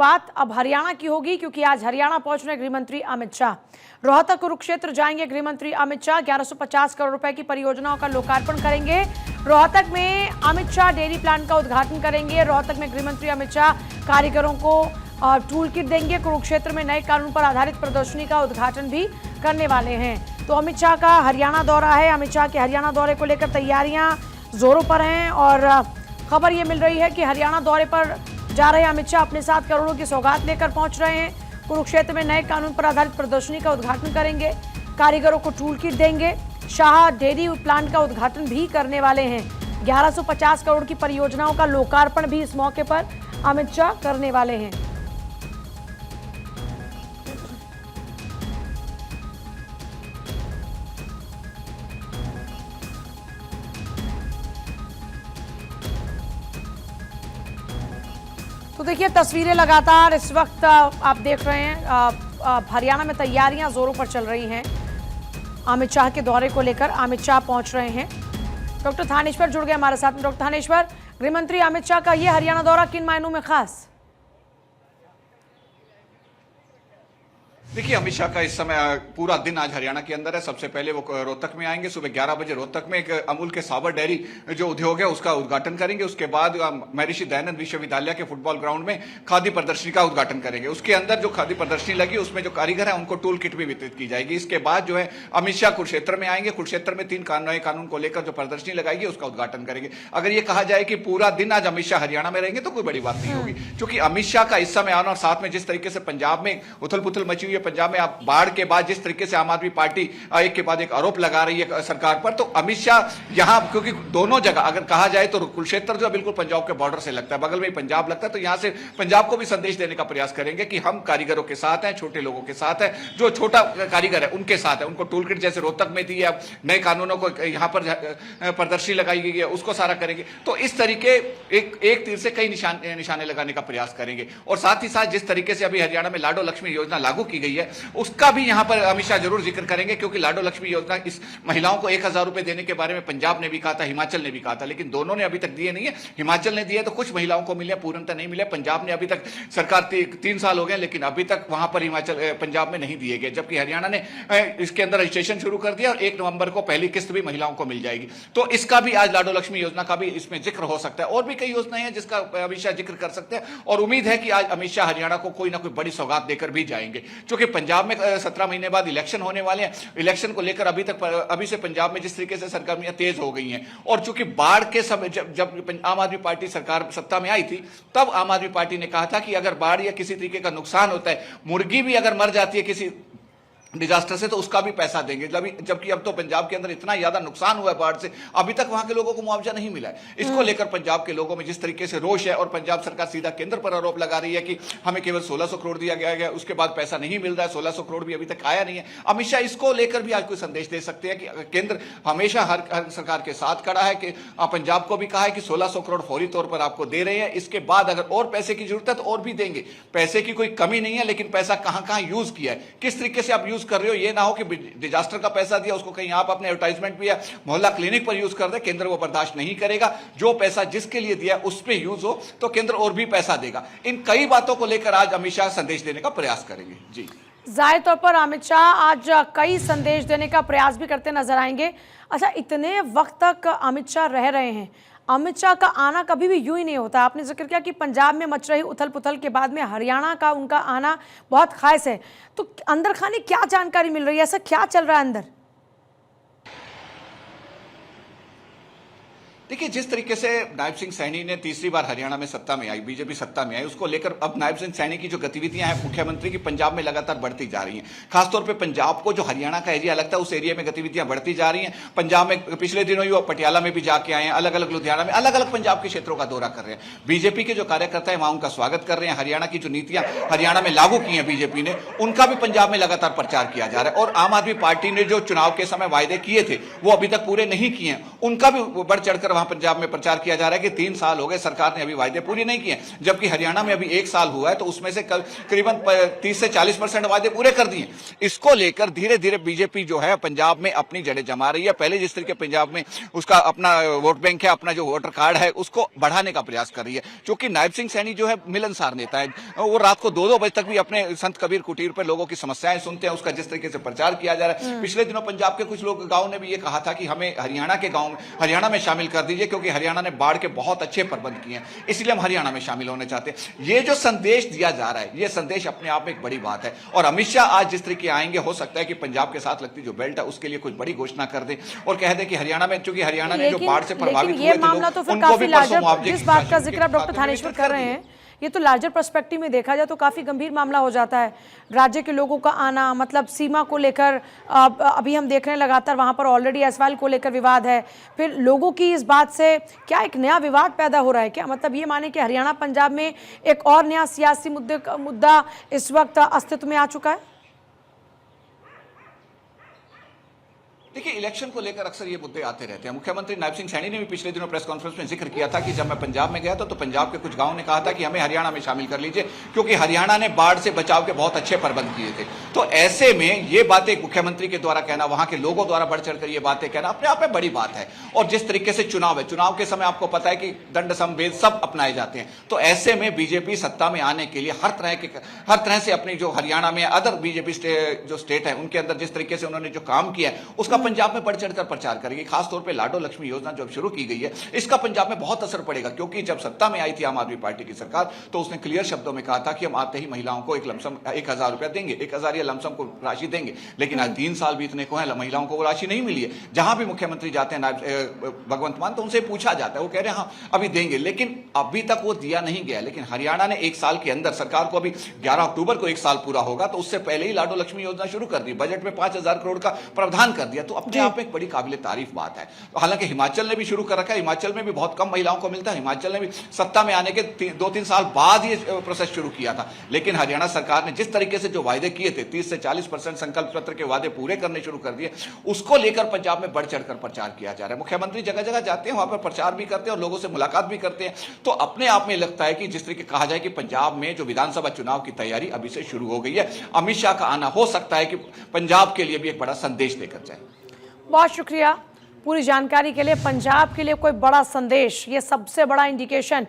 बात अब हरियाणा की होगी, क्योंकि आज हरियाणा पहुंच रहे गृह मंत्री अमित शाह। रोहतक कुरुक्षेत्र जाएंगे गृह मंत्री अमित शाह। 1150 करोड़ रुपए की परियोजनाओं का लोकार्पण करेंगे। रोहतक में अमित शाह डेयरी प्लांट का उद्घाटन करेंगे। रोहतक में गृह मंत्री अमित शाह कारीगरों को टूल किट देंगे। कुरुक्षेत्र में नए कानून पर आधारित प्रदर्शनी का उद्घाटन भी करने वाले हैं। तो अमित शाह का हरियाणा दौरा है। अमित शाह के हरियाणा दौरे को लेकर तैयारियां जोरों पर हैं और खबर यह मिल रही है कि हरियाणा दौरे पर जा रहे अमित शाह अपने साथ करोड़ों की सौगात लेकर पहुंच रहे हैं। कुरुक्षेत्र में नए कानून पर आधारित प्रदर्शनी का उद्घाटन करेंगे। कारीगरों को टूल किट देंगे। शाह डेयरी प्लांट का उद्घाटन भी करने वाले हैं। 1150 करोड़ की परियोजनाओं का लोकार्पण भी इस मौके पर अमित शाह करने वाले हैं। तो देखिए तस्वीरें लगातार इस वक्त आप देख रहे हैं हरियाणा में तैयारियां जोरों पर चल रही हैं। अमित शाह के दौरे को लेकर अमित शाह पहुंच रहे हैं। डॉक्टर थानेश्वर जुड़ गए हमारे साथ में। डॉक्टर थानेश्वर, गृह मंत्री अमित शाह का यह हरियाणा दौरा किन मायनों में खास? देखिए, अमित शाह का इस समय पूरा दिन आज हरियाणा के अंदर है। सबसे पहले वो रोहतक में आएंगे। सुबह 11 बजे रोहतक में एक अमूल के साबर डेयरी जो उद्योग है उसका उद्घाटन करेंगे। उसके बाद महर्षि दयानंद विश्वविद्यालय के फुटबॉल ग्राउंड में खादी प्रदर्शनी का उद्घाटन करेंगे। उसके अंदर जो खादी प्रदर्शनी लगी उसमें जो कारीगर है उनको टूल किट भी वितरित की जाएगी। इसके बाद जो है अमित शाह कुरुक्षेत्र में आएंगे। कुरुक्षेत्र में 3 नए कानून को लेकर जो प्रदर्शनी लगाएगी उसका उद्घाटन करेंगे। अगर ये कहा जाए कि पूरा दिन आज अमित शाह हरियाणा में रहेंगे तो कोई बड़ी बात नहीं होगी, क्योंकि अमित शाह का इस समय आना और साथ में जिस तरीके से पंजाब में उथल पुथल मची हुई है, पंजाब में आप बाढ़ के बाद जिस तरीके से आम आदमी पार्टी एक के बाद एक आरोप लगा रही है सरकार पर, तो अमित शाह यहां, क्योंकि दोनों जगह अगर कहा जाए तो कुरुक्षेत्र जो बिल्कुल पंजाब के बॉर्डर से लगता है, बगल में ही पंजाब लगता है, तो यहां से पंजाब को भी संदेश देने का प्रयास करेंगे कि हम कारीगरों के साथ हैं, छोटे लोगों के साथ है, जो छोटा कारीगर है उनके साथ है। उनको टूल किट जैसे रोहतक में दी है, नए कानूनों को यहां पर प्रदर्शनी लगाई गई है उसको सारा करेंगे। तो इस तरीके एक तीर से कई निशाने लगाने का प्रयास करेंगे। और साथ ही साथ जिस तरीके से अभी हरियाणा में लाडो लक्ष्मी योजना लागू की गई है उसका भी यहां पर अमित शाह जरूर जिक्र करेंगे, क्योंकि लाडो लक्ष्मी योजना इस महिलाओं को 1000 रुपए देने के बारे में पंजाब ने भी कहा था, हिमाचल ने भी कहा था, लेकिन दोनों ने अभी तक दिए नहीं है। हिमाचल ने दिए तो कुछ महिलाओं को मिले, पूर्णतः नहीं मिले। पंजाब ने अभी तक, सरकार 3 साल हो गए लेकिन अभी तक वहां पर पंजाब में नहीं दिए गए, जबकि हरियाणा ने इसके अंदर रजिस्ट्रेशन शुरू कर दिया और 1 नवंबर को पहली किस्त भी महिलाओं को मिल जाएगी। तो इसका भी आज लाडो लक्ष्मी योजना का भी इसमें जिक्र हो सकता है। और भी कई योजनाएं हैं जिसका अमित शाह जिक्र कर सकते हैं और उम्मीद है कि आज अमित शाह हरियाणा को कोई ना कोई बड़ी सौगात देकर भी जाएंगे, क्योंकि पंजाब में 17 महीने बाद इलेक्शन होने वाले हैं। इलेक्शन को लेकर अभी से पंजाब में जिस तरीके से सरगर्मियां तेज हो गई हैं, और चूंकि बाढ़ के समय जब आम आदमी पार्टी सरकार सत्ता में आई थी, तब आम आदमी पार्टी ने कहा था कि अगर बाढ़ या किसी तरीके का नुकसान होता है, मुर्गी भी अगर मर जाती है किसी डिजास्टर से, तो उसका भी पैसा देंगे। जबकि अब तो पंजाब के अंदर इतना ज्यादा नुकसान हुआ है बाढ़ से, अभी तक वहां के लोगों को मुआवजा नहीं मिला है। इसको लेकर पंजाब के लोगों में जिस तरीके से रोष है, और पंजाब सरकार सीधा केंद्र पर आरोप लगा रही है कि हमें केवल 1600 करोड़ दिया गया है, उसके बाद पैसा नहीं मिल रहा है, 1600 करोड़ भी अभी तक आया नहीं है। अमित शाह इसको लेकर भी आज कोई संदेश दे सकते हैं कि केंद्र हमेशा हर सरकार के साथ खड़ा है, कि पंजाब को भी कहा है कि 1600 करोड़ फौरी तौर पर आपको दे रहे हैं, इसके बाद अगर और पैसे की जरूरत है तो और भी देंगे। पैसे की कोई कमी नहीं है, लेकिन पैसा कहां यूज किया है, किस तरीके से आप यूज कर रहे हो, ये ना हो कि डिजास्टर का पैसा दिया उसको कहीं आप अपने एडवर्टाइजमेंट पे या मोहल्ला क्लिनिक पर यूज कर दे। केंद्र वो बर्दाश्त नहीं करेगा। जो पैसा जिसके लिए दिया उस पे यूज हो तो केंद्र और भी पैसा देगा। इन कई बातों को लेकर आज अमित शाह संदेश देने का प्रयास करेंगे। जी, जाहिर तौर पर अमित शाह आज कई संदेश देने का प्रयास भी करते नजर आएंगे। अच्छा, इतने वक्त तक अमित शाह रह रहे हैं, अमित शाह का आना कभी भी यूं ही नहीं होता। आपने जिक्र किया कि पंजाब में मच रही उथल पुथल के बाद में हरियाणा का उनका आना बहुत खास है, तो अंदर खाने क्या जानकारी मिल रही है, ऐसा क्या चल रहा है अंदर? देखिए, जिस तरीके से नायब सिंह सैनी ने तीसरी बार हरियाणा में सत्ता में आई, बीजेपी सत्ता में आई, उसको लेकर अब नायब सिंह सैनी की जो गतिविधियां हैं मुख्यमंत्री की पंजाब में लगातार बढ़ती जा रही हैं। खासतौर पे पंजाब को जो हरियाणा का एरिया लगता है उस एरिया में गतिविधियां बढ़ती जा रही हैं। पंजाब में पिछले दिनों ही पटियाला में भी जाके आए हैं, अलग अलग लुधियाना में, अलग अलग पंजाब के क्षेत्रों का दौरा कर रहे हैं। बीजेपी के जो कार्यकर्ता है वहां उनका स्वागत कर रहे हैं। हरियाणा की जो नीतियां हरियाणा में लागू की है बीजेपी ने, उनका भी पंजाब में लगातार प्रचार किया जा रहा है। और आम आदमी पार्टी ने जो चुनाव के समय वायदे किए थे वो अभी तक पूरे नहीं किए हैं, उनका भी बढ़ चढ़कर वहां पंजाब में प्रचार किया जा रहा है कि 3 साल हो गए सरकार ने अभी वायदे पूरे नहीं किए, जबकि हरियाणा में अभी 1 साल हुआ है तो उसमें से करीबन 30 से 40% वायदे पूरे कर दिए। इसको लेकर धीरे धीरे बीजेपी जो है पंजाब में अपनी जड़ें जमा रही है। पहले जिस तरीके पंजाब में उसका अपना वोट बैंक है, अपना जो वोटर कार्ड है, उसको बढ़ाने का प्रयास कर रही है। क्योंकि नायब सिंह सैनी जो है मिलनसार नेता है, वो रात को 2-2 बजे तक भी अपने संत कबीर कुटीर पर लोगों की समस्याएं सुनते हैं, उसका जिस तरीके से प्रचार किया जा रहा है। पिछले दिनों पंजाब के कुछ लोग गांव ने भी ये कहा था कि हमें हरियाणा में शामिल कर दीजिए, क्योंकि हरियाणा ने बाढ़ के बहुत अच्छे प्रबंध किए हैं, इसलिए हम हरियाणा में शामिल होने चाहते हैं। ये जो संदेश दिया जा रहा है, ये संदेश अपने आप में एक बड़ी बात है। और अमित शाह आज जिस तरीके आएंगे, हो सकता है कि पंजाब के साथ लगती जो बेल्ट है उसके लिए कुछ बड़ी घोषणा कर दे और कह दे कि हरियाणा में, चूंकि हरियाणा ने जो बाढ़ से प्रभावित हुए थे लोग, उनको भी परसों मुआवजे, जिस बात का जिक्र डॉक्टर थानेश्वर कर रहे हैं, ये तो लार्जर पर्सपेक्टिव में देखा जाए तो काफी गंभीर मामला हो जाता है। राज्य के लोगों का आना, मतलब सीमा को लेकर अभी हम देख रहे हैं लगातार वहां पर ऑलरेडी एसवाल को लेकर विवाद है, फिर लोगों की इस बात से क्या एक नया विवाद पैदा हो रहा है क्या? मतलब ये माने कि हरियाणा पंजाब में एक और नया सियासी मुद्दा इस वक्त अस्तित्व में आ चुका है? देखिए, इलेक्शन को लेकर अक्सर ये मुद्दे आते रहते हैं। मुख्यमंत्री नायब सिंह सैनी ने भी पिछले दिनों प्रेस कॉन्फ्रेंस में जिक्र किया था कि जब मैं पंजाब में गया था तो पंजाब के कुछ गांव ने कहा था कि हमें हरियाणा में शामिल कर लीजिए, क्योंकि हरियाणा ने बाढ़ से बचाव के बहुत अच्छे प्रबंध किए थे। तो ऐसे में ये बातें मुख्यमंत्री के द्वारा कहना, वहां के लोगों द्वारा बढ़ चढ़कर ये बातें कहना अपने आप में बड़ी बात है। और जिस तरीके से चुनाव है, चुनाव के समय आपको पता है कि दंड संवेद सब अपनाए जाते हैं। तो ऐसे में बीजेपी सत्ता में आने के लिए हर तरह से अपनी जो हरियाणा में अदर बीजेपी जो स्टेट है उनके अंदर जिस तरीके से उन्होंने जो काम किया है उसका पंजाब में बढ़ चढ़कर प्रचार करेगी। खासतौर पे लाडो लक्ष्मी योजना जो शुरू की गई है, इसका पंजाब में बहुत असर पड़ेगा। क्योंकि जब सत्ता में आई थी आम आदमी पार्टी की सरकार, तो उसने क्लियर शब्दों में कहा था कि हम आते ही महिलाओं को एक लमसम 1000 रुपया देंगे, 1000 या लमसम को राशि देंगे। लेकिन आज 3 साल बीतने को है, महिलाओं को वो राशि नहीं मिली है। जहां भी मुख्यमंत्री जाते हैं भगवंत मान, तो उनसे पूछा जाता है, वो कह रहे हैं हाँ अभी देंगे, लेकिन अभी तक वो दिया नहीं गया। लेकिन हरियाणा ने 1 साल के अंदर, सरकार को अभी 11 अक्टूबर को 1 साल पूरा होगा, तो उससे पहले ही लाडो लक्ष्मी योजना शुरू कर दी, बजट में 5000 करोड़ का प्रावधान कर दिया। तो अपने आप में एक बड़ी काबिल तारीफ बात है। हालांकि हिमाचल ने भी शुरू कर रखा है, हिमाचल में भी बहुत कम महिलाओं को मिलता है। हिमाचल ने भी सत्ता में आने के 2-3 साल बाद ये प्रोसेस शुरू किया था। लेकिन हरियाणा सरकार ने जिस तरीके से जो वायदे किए थे, 30 से 40% संकल्प पत्र के वादे पूरे करने शुरू कर दिए, उसको लेकर पंजाब में बढ़ चढ़कर प्रचार किया जा रहा है। मुख्यमंत्री जगह जगह जाते हैं, वहां पर प्रचार भी करते हैं और लोगों से मुलाकात भी करते हैं। तो अपने आप में लगता है कि जिस तरीके कहा जाए कि पंजाब में जो विधानसभा चुनाव की तैयारी अभी से शुरू हो गई है, अमित शाह का आना हो सकता है कि पंजाब के लिए भी एक बड़ा संदेश देकर जाए। बहुत शुक्रिया पूरी जानकारी के लिए। पंजाब के लिए कोई बड़ा संदेश, ये सबसे बड़ा इंडिकेशन